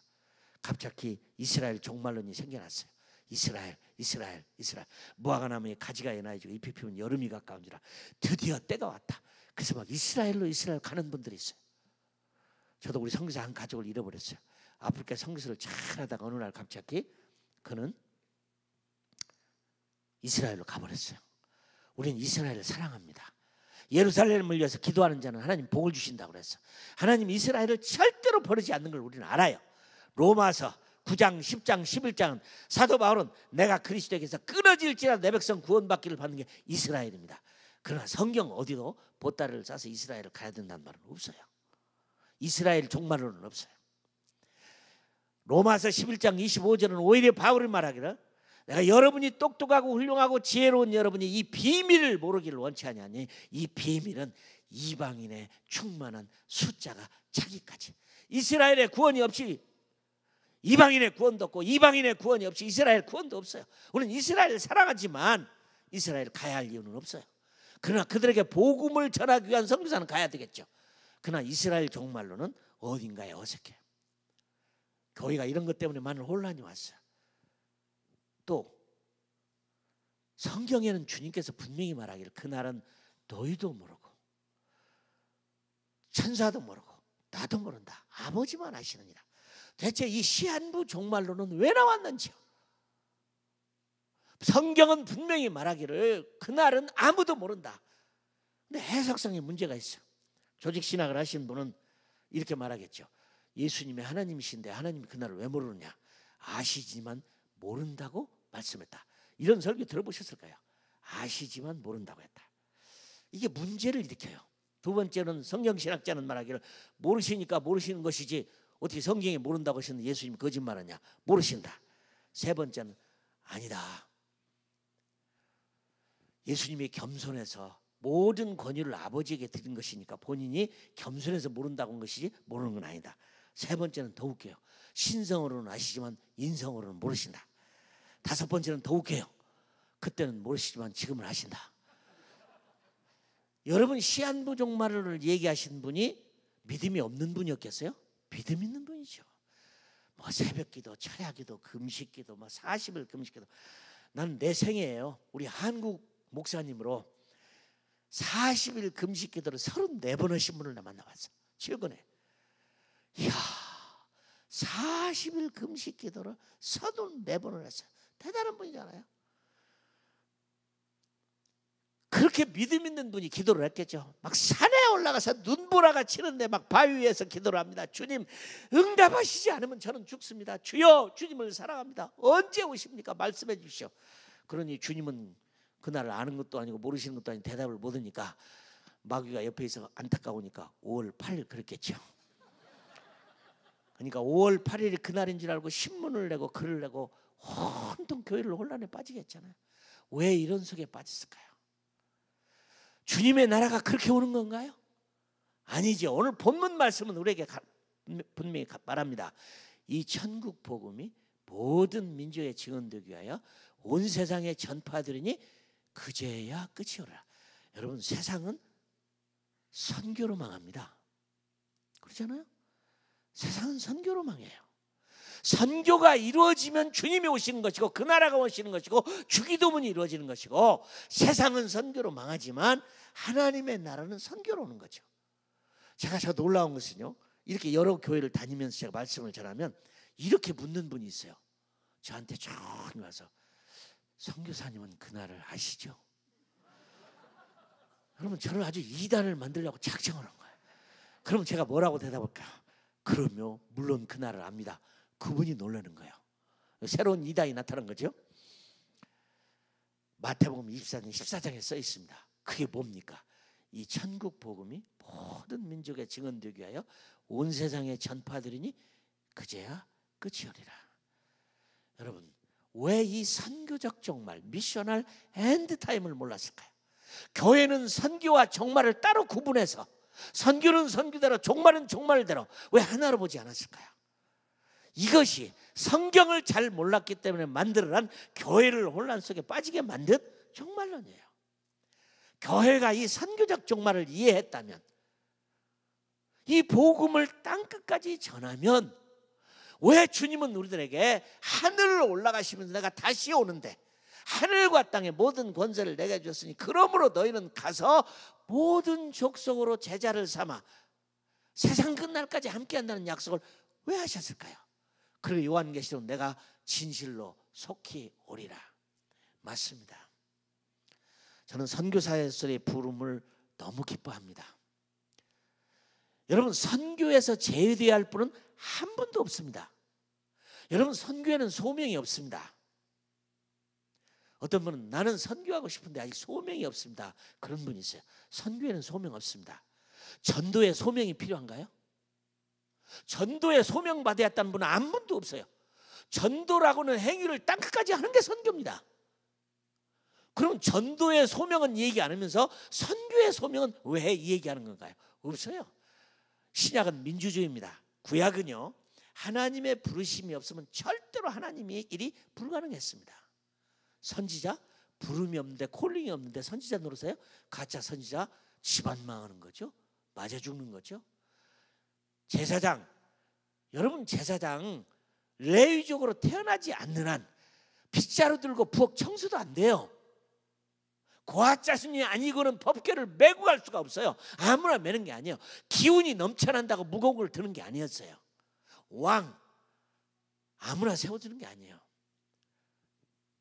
갑자기 이스라엘 종말론이 생겨났어요. 이스라엘, 이스라엘, 이스라엘. 무화과 나무에 가지가 에나이지고 잎이 피면 여름이 가까운지라 드디어 때가 왔다. 그래서 막 이스라엘로 이스라엘 가는 분들이 있어요. 저도 우리 선교사 한 가족을 잃어버렸어요. 아프리카 선교사를 잘 하다가 어느 날 갑자기 그는 이스라엘로 가버렸어요. 우리는 이스라엘을 사랑합니다. 예루살렘을 위해서 기도하는 자는 하나님 복을 주신다고 그랬어. 하나님 이스라엘을 절대로 버리지 않는 걸 우리는 알아요. 로마서 9장, 10장, 11장은 사도 바울은 내가 그리스도에게서 끊어질지라도 내 백성 구원받기를 받는 게 이스라엘입니다. 그러나 성경 어디도 보따리를 싸서 이스라엘을 가야 된다는 말은 없어요. 이스라엘 종말론은 없어요. 로마서 11장 25절은 오히려 바울이 말하기를 내가 여러분이 똑똑하고 훌륭하고 지혜로운 여러분이 이 비밀을 모르기를 원치 아니하니 이 비밀은 이방인의 충만한 숫자가 차기까지. 이스라엘의 구원이 없이 이방인의 구원도 없고 이방인의 구원이 없이 이스라엘 구원도 없어요. 우리는 이스라엘을 사랑하지만 이스라엘 가야 할 이유는 없어요. 그러나 그들에게 복음을 전하기 위한 선교사는 가야 되겠죠. 그러나 이스라엘 종말로는 어딘가에 어색해요. 교회가 이런 것 때문에 많은 혼란이 왔어요. 또 성경에는 주님께서 분명히 말하기를 그날은 너희도 모르고 천사도 모르고 나도 모른다. 아버지만 아시느니라. 대체 이 시한부 종말론은 왜 나왔는지요? 성경은 분명히 말하기를 그날은 아무도 모른다. 근데 해석상에 문제가 있어요. 조직신학을 하신 분은 이렇게 말하겠죠. 예수님이 하나님이신데 하나님이 그날을 왜 모르느냐? 아시지만 모른다고 말씀했다. 이런 설교 들어보셨을까요? 아시지만 모른다고 했다. 이게 문제를 일으켜요. 두 번째는 성경신학자는 말하기를 모르시니까 모르시는 것이지 어떻게 성경에 모른다고 하셨는데 예수님이 거짓말하냐? 모르신다. 세 번째는 아니다. 예수님이 겸손해서 모든 권위를 아버지에게 드린 것이니까 본인이 겸손해서 모른다고 한 것이지 모르는 건 아니다. 세 번째는 더 웃겨요. 신성으로는 아시지만 인성으로는 모르신다. 다섯 번째는 더 웃겨요. 그때는 모르시지만 지금은 하신다. 여러분 시한부 종말을 얘기하신 분이 믿음이 없는 분이었겠어요? 믿음 있는 분이죠. 뭐 새벽기도, 철야기도, 금식기도, 뭐 40일 금식기도. 나는 내 생애예요. 우리 한국 목사님으로 40일 금식기도를 34번 하신 분을 나 만나봤어. 최근에. 이야, 40일 금식기도를 34번을 했어요. 대단한 분이잖아요. 그렇게 믿음 있는 분이 기도를 했겠죠. 막 산에 올라가서 눈보라가 치는데 막 바위 위에서 기도를 합니다. 주님 응답하시지 않으면 저는 죽습니다. 주여 주님을 사랑합니다. 언제 오십니까? 말씀해 주십시오. 그러니 주님은 그날을 아는 것도 아니고 모르시는 것도 아니고 대답을 못 하니까 마귀가 옆에 있어 안타까우니까 5월 8일 그랬겠죠. 그러니까 5월 8일이 그날인 줄 알고 신문을 내고 글을 내고 온통 교회를 혼란에 빠지게 했잖아요. 왜 이런 속에 빠졌을까요? 주님의 나라가 그렇게 오는 건가요? 아니죠. 오늘 본문 말씀은 우리에게 분명히 말합니다. 이 천국 복음이 모든 민족에 증언되기 위하여 온 세상에 전파되리니 그제야 끝이 오리라. 여러분 세상은 선교로 망합니다. 그렇잖아요? 세상은 선교로 망해요. 선교가 이루어지면 주님이 오시는 것이고 그 나라가 오시는 것이고 주기도문이 이루어지는 것이고 세상은 선교로 망하지만 하나님의 나라는 선교로 오는 거죠. 제가 저 놀라운 것은요. 이렇게 여러 교회를 다니면서 제가 말씀을 전하면 이렇게 묻는 분이 있어요. 저한테 조용히 와서 선교사님은 그 날을 아시죠? 그러면 저를 아주 이단을 만들려고 작정을 한 거예요. 그럼 제가 뭐라고 대답할까요? 그럼요. 물론 그 날을 압니다. 그분이 놀라는 거예요. 새로운 이단이 나타난 거죠. 마태복음 24장 14장에 써 있습니다. 그게 뭡니까? 이 천국 복음이 모든 민족에 증언되기 위하여 온 세상에 전파되리니 그제야 끝이 오리라. 여러분 왜 이 선교적 종말 미셔널 엔드타임을 몰랐을까요? 교회는 선교와 종말을 따로 구분해서 선교는 선교대로 종말은 종말대로 왜 하나로 보지 않았을까요? 이것이 성경을 잘 몰랐기 때문에 만들어낸 교회를 혼란 속에 빠지게 만든 종말론이에요. 교회가 이 선교적 종말을 이해했다면 이 복음을 땅끝까지 전하면 왜 주님은 우리들에게 하늘을 올라가시면서 내가 다시 오는데 하늘과 땅의 모든 권세를 내게 주셨으니 그러므로 너희는 가서 모든 족속으로 제자를 삼아 세상 끝날까지 함께한다는 약속을 왜 하셨을까요? 그리고 요한계시록 내가 진실로 속히 오리라. 맞습니다. 저는 선교사에서의 부름을 너무 기뻐합니다. 여러분 선교에서 제외되어야 할 분은 한 분도 없습니다. 여러분 선교에는 소명이 없습니다. 어떤 분은 나는 선교하고 싶은데 아직 소명이 없습니다. 그런 분이 있어요. 선교에는 소명 없습니다. 전도에 소명이 필요한가요? 전도에 소명 받아야 했다는 분은 한 분도 없어요. 전도라고는 행위를 땅끝까지 하는 게 선교입니다. 그럼 전도의 소명은 얘기 안 하면서 선교의 소명은 왜 얘기하는 건가요? 없어요. 신약은 민주주의입니다. 구약은요 하나님의 부르심이 없으면 절대로 하나님의 일이 불가능했습니다. 선지자 부름이 없는데 콜링이 없는데 선지자 노릇해요? 가짜 선지자 집안 망하는 거죠. 맞아 죽는 거죠. 제사장 여러분 제사장 레위족으로 태어나지 않는 한 빗자루 들고 부엌 청소도 안 돼요. 고아자손이 아니고는 법궤를 메고 갈 수가 없어요. 아무나 메는 게 아니에요. 기운이 넘쳐난다고 무거운 걸 드는 게 아니었어요. 왕 아무나 세워주는 게 아니에요.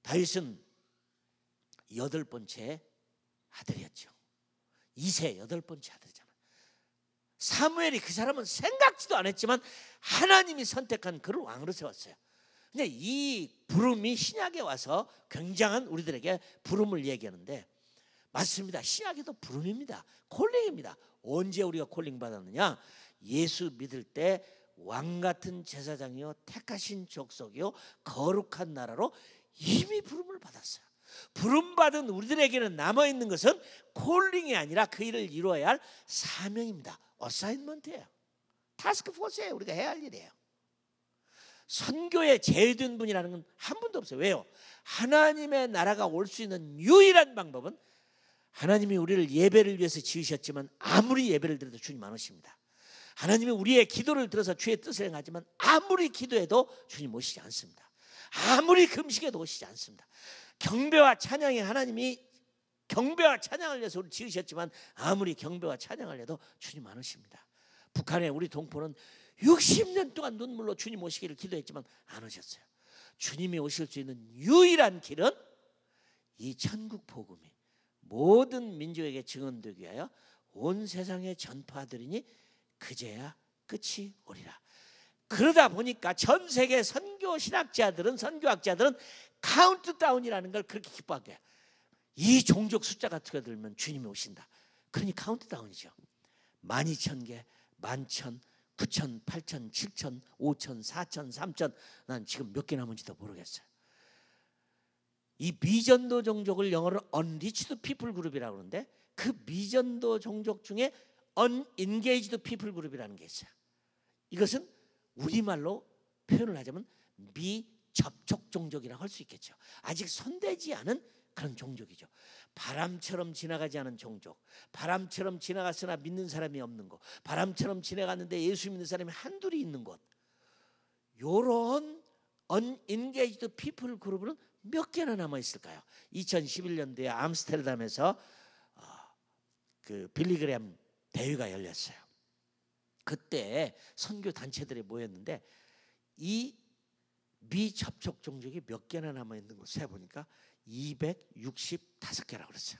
다윗은 8번째 아들이었죠. 2세 8번째 아들이잖아요. 사무엘이 그 사람은 생각지도 않았지만 하나님이 선택한 그를 왕으로 세웠어요. 근데 이 부름이 신약에 와서 굉장한 우리들에게 부름을 얘기하는데 맞습니다. 신약에도 부름입니다. 콜링입니다. 언제 우리가 콜링 받았느냐? 예수 믿을 때 왕같은 제사장이요 택하신 족속이요 거룩한 나라로 이미 부름을 받았어요. 부름받은 우리들에게는 남아있는 것은 콜링이 아니라 그 일을 이루어야 할 사명입니다. 어사인먼트예요. 타스크포스예요. 우리가 해야 할 일이에요. 선교에 제외된 분이라는 건 한 분도 없어요. 왜요? 하나님의 나라가 올 수 있는 유일한 방법은, 하나님이 우리를 예배를 위해서 지으셨지만 아무리 예배를 드려도 주님 안 오십니다. 하나님이 우리의 기도를 들어서 주의 뜻을 행하지만 아무리 기도해도 주님 오시지 않습니다. 아무리 금식해도 오시지 않습니다. 경배와 찬양이, 하나님이 경배와 찬양을 위해서 우리 지으셨지만 아무리 경배와 찬양을 해도 주님 안 오십니다. 북한의 우리 동포는 60년 동안 눈물로 주님 오시기를 기도했지만 안 오셨어요. 주님이 오실 수 있는 유일한 길은 이 천국 복음이 모든 민족에게 증언되기 위하여 온 세상에 전파하리니 그제야 끝이 오리라. 그러다 보니까 전 세계 선교 신학자들은, 선교학자들은 카운트다운이라는 걸 그렇게 기뻐하게 해요. 이 종족 숫자가 들면 주님이 오신다. 그러니 카운트다운이죠. 12,000개, 11,000, 9,000, 8,000, 7,000, 5,000, 4,000, 3,000, 난 지금 몇 개 남은지도 모르겠어요. 이 미전도 종족을 영어로 unreached people 그룹이라고 하는데, 그 미전도 종족 중에 unengaged people 그룹이라는 게 있어요. 이것은 우리말로 표현을 하자면 미접촉 종족이라고 할 수 있겠죠. 아직 손대지 않은 그런 종족이죠. 바람처럼 지나가지 않은 종족, 바람처럼 지나갔으나 믿는 사람이 없는 곳, 바람처럼 지나갔는데 예수 믿는 사람이 한둘이 있는 곳, 요런 unengaged people 그룹은 몇 개나 남아 있을까요? 2011년도에 암스테르담에서 그 빌리그램 대회가 열렸어요. 그때 선교 단체들이 모였는데 이 미접촉 종족이 몇 개나 남아 있는 거 세보니까 265개라고 그랬어요.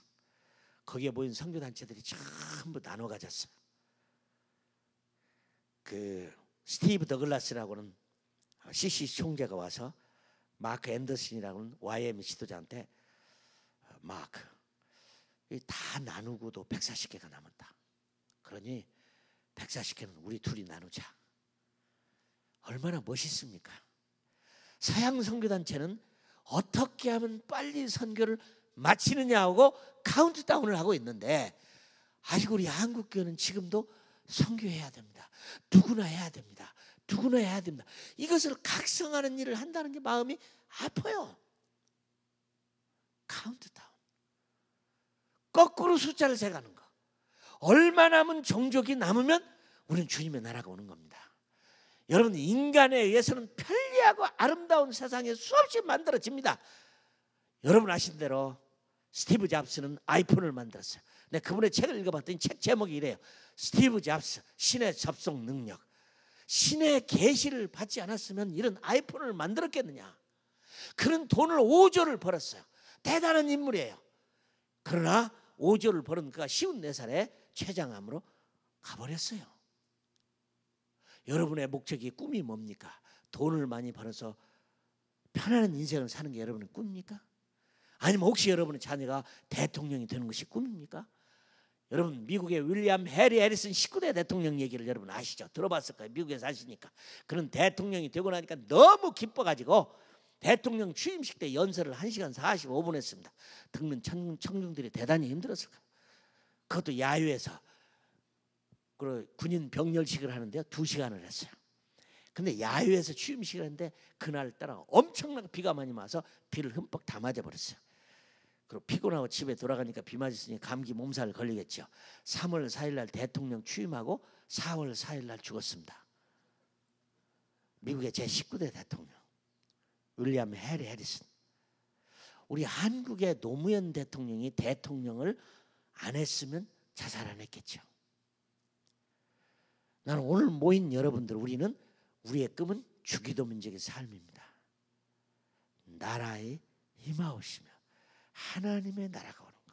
거기에 모인 선교 단체들이 전부 나눠 가졌어요. 그 스티브 더글라스라고는 CC 총재가 와서 마크 앤더슨이라고는 YM 지도자한테, 마크, 다 나누고도 140개가 남았다. 그러니 140개는 우리 둘이 나누자. 얼마나 멋있습니까? 서양 선교단체는 어떻게 하면 빨리 선교를 마치느냐 하고 카운트다운을 하고 있는데, 아직 우리 한국교회는 지금도 선교해야 됩니다. 누구나 해야 됩니다. 누구나 해야 됩니다. 이것을 각성하는 일을 한다는 게 마음이 아파요. 카운트다운, 거꾸로 숫자를 세가는 거. 얼마 남은 종족이 남으면 우리는 주님의 나라가 오는 겁니다. 여러분, 인간에 의해서는 편리하고 아름다운 세상이 수없이 만들어집니다. 여러분 아신 대로 스티브 잡스는 아이폰을 만들었어요. 내가 그분의 책을 읽어봤더니 책 제목이 이래요. 스티브 잡스, 신의 접속 능력. 신의 계시를 받지 않았으면 이런 아이폰을 만들었겠느냐. 그런 돈을 5조를 벌었어요. 대단한 인물이에요. 그러나 5조를 벌은 그가 54살에 췌장암으로 가버렸어요. 여러분의 목적이, 꿈이 뭡니까? 돈을 많이 벌어서 편안한 인생을 사는 게 여러분의 꿈입니까? 아니면 혹시 여러분의 자녀가 대통령이 되는 것이 꿈입니까? 여러분, 미국의 윌리엄 해리 해리슨 19대 대통령 얘기를 여러분 아시죠? 들어봤을 거예요. 미국에 사시니까. 그런 대통령이 되고 나니까 너무 기뻐가지고 대통령 취임식 때 연설을 1시간 45분 했습니다. 듣는 청중들이 대단히 힘들었을 거예요. 그것도 야유에서. 그리고 군인 병렬식을 하는데요, 2시간을 했어요. 근데 야유에서 취임식을 했는데 그날따라 엄청나게 비가 많이 와서 비를 흠뻑 다 맞아버렸어요. 그리고 피곤하고 집에 돌아가니까 비 맞았으니 감기 몸살 걸리겠죠. 3월 4일 날 대통령 취임하고 4월 4일 날 죽었습니다. 미국의 제19대 대통령 윌리엄 해리 해리슨. 우리 한국의 노무현 대통령이 대통령을 안 했으면 자살 안 했겠죠. 나는 오늘 모인 여러분들, 우리는 우리의 꿈은 주기도 민족의 삶입니다. 나라에 임하오시며 하나님의 나라가 오는 것.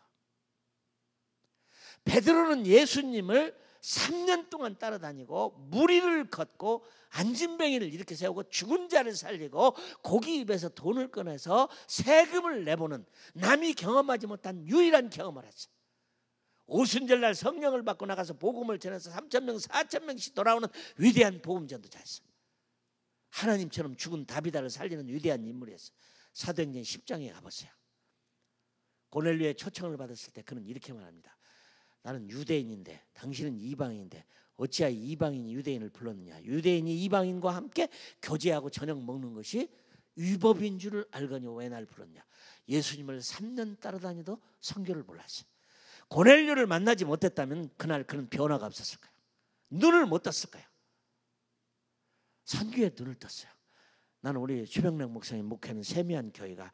베드로는 예수님을 3년 동안 따라다니고 무리를 걷고 안진뱅이를 이렇게 세우고 죽은 자를 살리고 고기 입에서 돈을 꺼내서 세금을 내보는, 남이 경험하지 못한 유일한 경험을 했어요. 오순절날 성령을 받고 나가서 복음을 전해서 3,000명 4,000명씩 돌아오는 위대한 복음 전도자였어요. 하나님처럼 죽은 다비다를 살리는 위대한 인물이었어요. 사도행전 10장에 가보세요. 고넬료의 초청을 받았을 때 그는 이렇게 말합니다. 나는 유대인인데 당신은 이방인인데 어찌하여 이방인이 유대인을 불렀느냐. 유대인이 이방인과 함께 교제하고 저녁 먹는 것이 위법인 줄을 알거니 왜 날 불렀냐. 예수님을 3년 따라다니도 선교를 몰랐어요. 고넬료를 만나지 못했다면 그날 그는 변화가 없었을 거예요. 눈을 못 떴을 거예요. 선교에 눈을 떴어요. 나는 우리 최병락 목사님 목회하는 세미한 교회가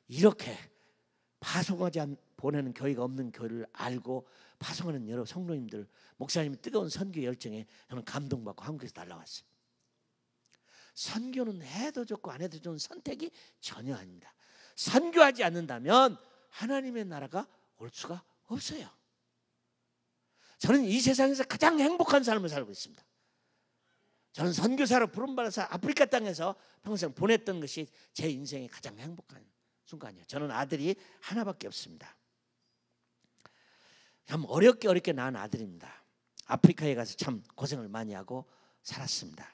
이렇게 파송하지 보내는 교회가 없는 교회를 알고 파송하는 여러 성도님들, 목사님의 뜨거운 선교 열정에 저는 감동받고 한국에서 날아왔어요. 선교는 해도 좋고 안 해도 좋은 선택이 전혀 아닙니다. 선교하지 않는다면 하나님의 나라가 올 수가 없어요. 저는 이 세상에서 가장 행복한 삶을 살고 있습니다. 저는 선교사로 부름받아서 아프리카 땅에서 평생 보냈던 것이 제 인생의 가장 행복한 순간이에요. 저는 아들이 하나밖에 없습니다. 참 어렵게 낳은 아들입니다. 아프리카에 가서 참 고생을 많이 하고 살았습니다.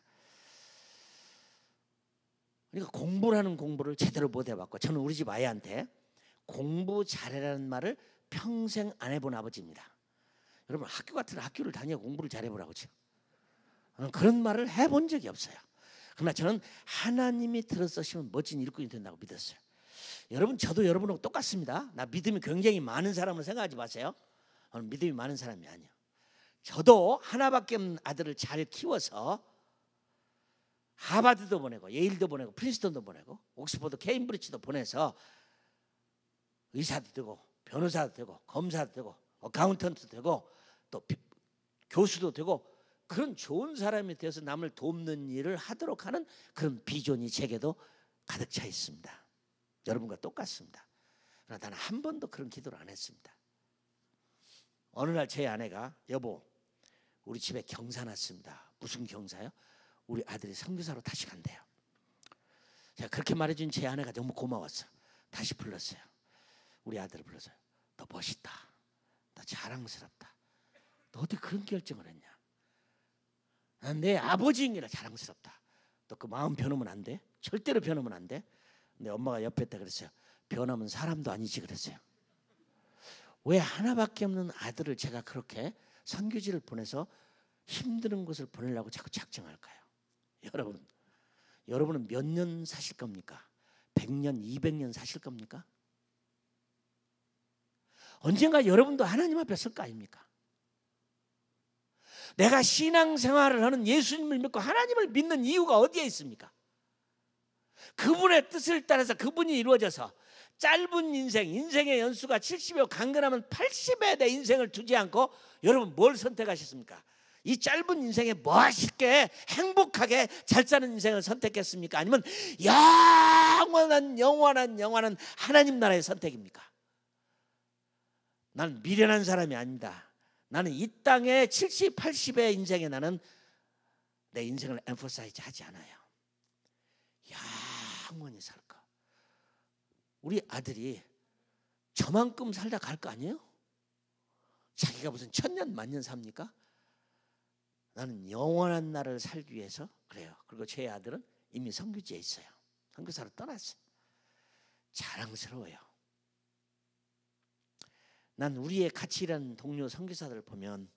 그러니까 공부라는 공부를 제대로 못 해봤고, 저는 우리 집 아이한테 공부 잘해라는 말을 평생 안 해본 아버지입니다. 여러분, 학교 같은 학교를 다녀 공부를 잘해보라고 죠. 그런 말을 해본 적이 없어요. 그러나 저는 하나님이 들어서시면 멋진 일꾼이 된다고 믿었어요. 여러분, 저도 여러분하고 똑같습니다. 나 믿음이 굉장히 많은 사람을 생각하지 마세요. 저는 믿음이 많은 사람이 아니에요. 저도 하나밖에 없는 아들을 잘 키워서 하버드도 보내고 예일도 보내고 프린스턴도 보내고 옥스퍼드 케임브리지도 보내서 의사도 되고 변호사도 되고 검사도 되고 어카운턴트도 되고 또 교수도 되고 그런 좋은 사람이 되어서 남을 돕는 일을 하도록 하는 그런 비전이 제게도 가득 차 있습니다. 여러분과 똑같습니다. 그러나 나는 한 번도 그런 기도를 안 했습니다. 어느 날 제 아내가 여보 우리 집에 경사 났습니다. 무슨 경사요? 우리 아들이 선교사로 다시 간대요. 제가 그렇게 말해준 제 아내가 너무 고마웠어. 다시 불렀어요. 우리 아들을 불러서요. 너 멋있다. 너 자랑스럽다. 너 어떻게 그런 결정을 했냐? 난 내 아버지인기라 자랑스럽다. 너 그 마음 변하면 안 돼. 절대로 변하면 안 돼. 근데 엄마가 옆에 있다 그랬어요. 변하면 사람도 아니지 그랬어요. 왜 하나밖에 없는 아들을 제가 그렇게 선교지를 보내서 힘든 곳을 보내려고 자꾸 작정할까요? 여러분은 몇 년 사실 겁니까? 100년, 200년 사실 겁니까? 언젠가 여러분도 하나님 앞에 설 거 아닙니까? 내가 신앙생활을 하는 예수님을 믿고 하나님을 믿는 이유가 어디에 있습니까? 그분의 뜻을 따라서 그분이 이루어져서 짧은 인생의 연수가 70이고 강건하면 80에 내 인생을 두지 않고 여러분 뭘 선택하셨습니까? 이 짧은 인생에 멋있게 행복하게 잘 사는 인생을 선택했습니까? 아니면 영원한 하나님 나라의 선택입니까? 나는 미련한 사람이 아닙니다. 나는 이 땅에 70, 80의 인생에 나는 내 인생을 엠퍼사이즈 하지 않아요. 영원히 살 거. 우리 아들이 저만큼 살다 갈 거 아니에요? 자기가 무슨 천년 만년 삽니까? 나는 영원한 날을 살기 위해서 그래요. 그리고 제 아들은 이미 선교지에 있어요. 선교사로 떠났어요. 자랑스러워요. 난 우리의 같이 일하는 동료 선교사들을 보면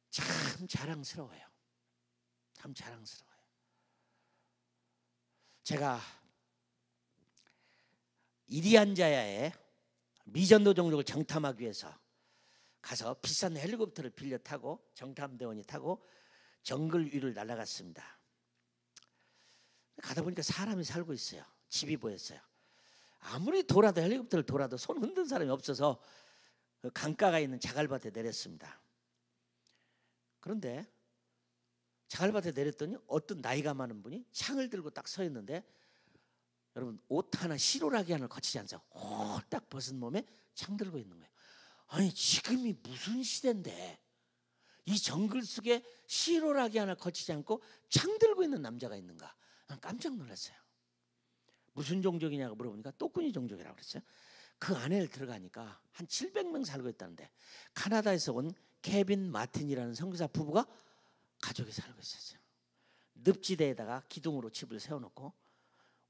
참 자랑스러워요. 참 자랑스러워요. 제가 이리안자야에 미전도 종족을 정탐하기 위해서 가서 비싼 헬리콥터를 빌려 타고 정탐대원이 타고 정글 위를 날아갔습니다. 가다 보니까 사람이 살고 있어요. 집이 보였어요. 아무리 돌아도 헬리콥터를 돌아도 손 흔든 사람이 없어서 그 강가가 있는 자갈밭에 내렸습니다. 그런데 자갈밭에 내렸더니 어떤 나이가 많은 분이 창을 들고 딱 서 있는데 여러분 옷 하나 시로라기 하나를 거치지 않아서 홀딱 벗은 몸에 창 들고 있는 거예요. 아니 지금이 무슨 시대인데 이 정글 속에 시로라기 하나 거치지 않고 창 들고 있는 남자가 있는가? 난 깜짝 놀랐어요. 무슨 종족이냐고 물어보니까 또꾸니 종족이라고 그랬어요. 그 안에 들어가니까 한 700명 살고 있다는데 카나다에서 온 케빈 마틴이라는 선교사 부부가 가족이 살고 있었어요. 늪지대에다가 기둥으로 집을 세워놓고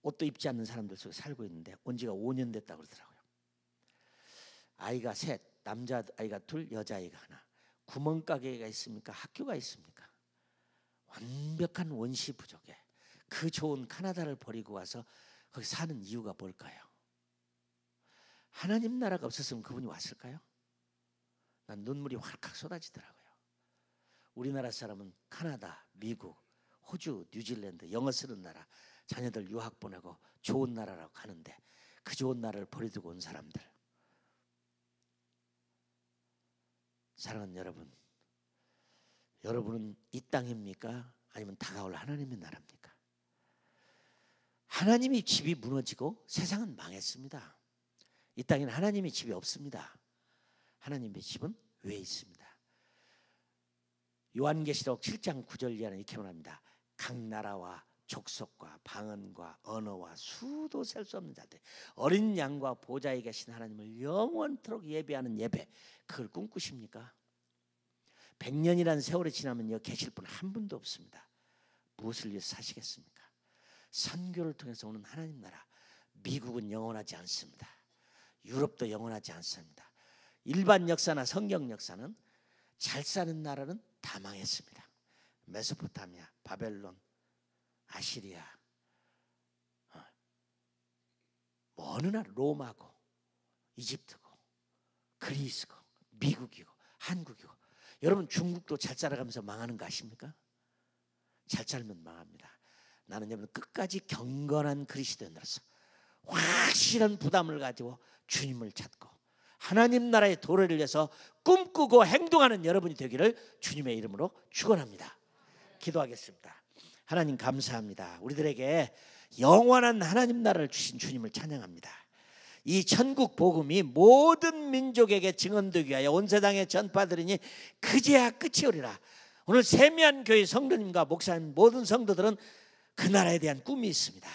옷도 입지 않는 사람들 속에 살고 있는데 온 지가 5년 됐다고 그러더라고요. 아이가 셋, 남자아이가 둘, 여자아이가 하나. 구멍가게가 있습니까? 학교가 있습니까? 완벽한 원시 부족에 그 좋은 카나다를 버리고 와서 거기 사는 이유가 뭘까요? 하나님 나라가 없었으면 그분이 왔을까요? 난 눈물이 활칵 쏟아지더라고요. 우리나라 사람은 카나다, 미국, 호주, 뉴질랜드 영어 쓰는 나라 자녀들 유학 보내고 좋은 나라라고 가는데 그 좋은 나라를 버리고 온 사람들. 사랑하는 여러분, 여러분은 이 땅입니까? 아니면 다가올 하나님의 나라입니까? 하나님의 집이 무너지고 세상은 망했습니다. 이 땅에는 하나님의 집이 없습니다. 하나님의 집은 왜 있습니다? 요한계시록 7장 9절 이하는 이렇게 말합니다. 각 나라와 족속과 방언과 언어와 수도 셀 수 없는 자들, 어린 양과 보좌에 계신 하나님을 영원토록 예배하는 예배, 그걸 꿈꾸십니까? 100년이라는 세월이 지나면 여기 계실 분 한 분도 없습니다. 무엇을 위해서 사시겠습니까? 선교를 통해서 오는 하나님 나라. 미국은 영원하지 않습니다. 유럽도 영원하지 않습니다. 일반 역사나 성경 역사는 잘 사는 나라는 다 망했습니다. 메소포타미아, 바벨론, 아시리아, 뭐 어느 나라, 로마고, 이집트고, 그리스고, 미국이고, 한국이고. 여러분 중국도 잘 살아가면서 망하는 거 아십니까? 잘 살면 망합니다. 나는 여러분 끝까지 경건한 그리스도인으로서 확실한 부담을 가지고 주님을 찾고 하나님 나라의 도래를 위해서 꿈꾸고 행동하는 여러분이 되기를 주님의 이름으로 축원합니다. 기도하겠습니다. 하나님 감사합니다. 우리들에게 영원한 하나님 나라를 주신 주님을 찬양합니다. 이 천국 복음이 모든 민족에게 증언되기 위하여 온 세상에 전파되리니 그제야 끝이 오리라. 오늘 세미한 교회 성도님과 목사님 모든 성도들은 그 나라에 대한 꿈이 있습니다.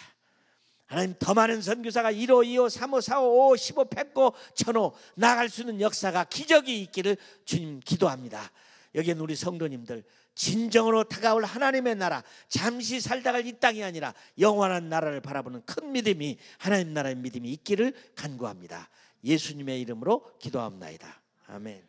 하나님 더 많은 선교사가 1호, 2호, 3호, 4호, 5호, 15, 100호, 1000호 나갈 수 있는 역사가 기적이 있기를 주님 기도합니다. 여기는 우리 성도님들 진정으로 다가올 하나님의 나라, 잠시 살다가 이 땅이 아니라 영원한 나라를 바라보는 큰 믿음이, 하나님 나라의 믿음이 있기를 간구합니다. 예수님의 이름으로 기도합니다. 아멘.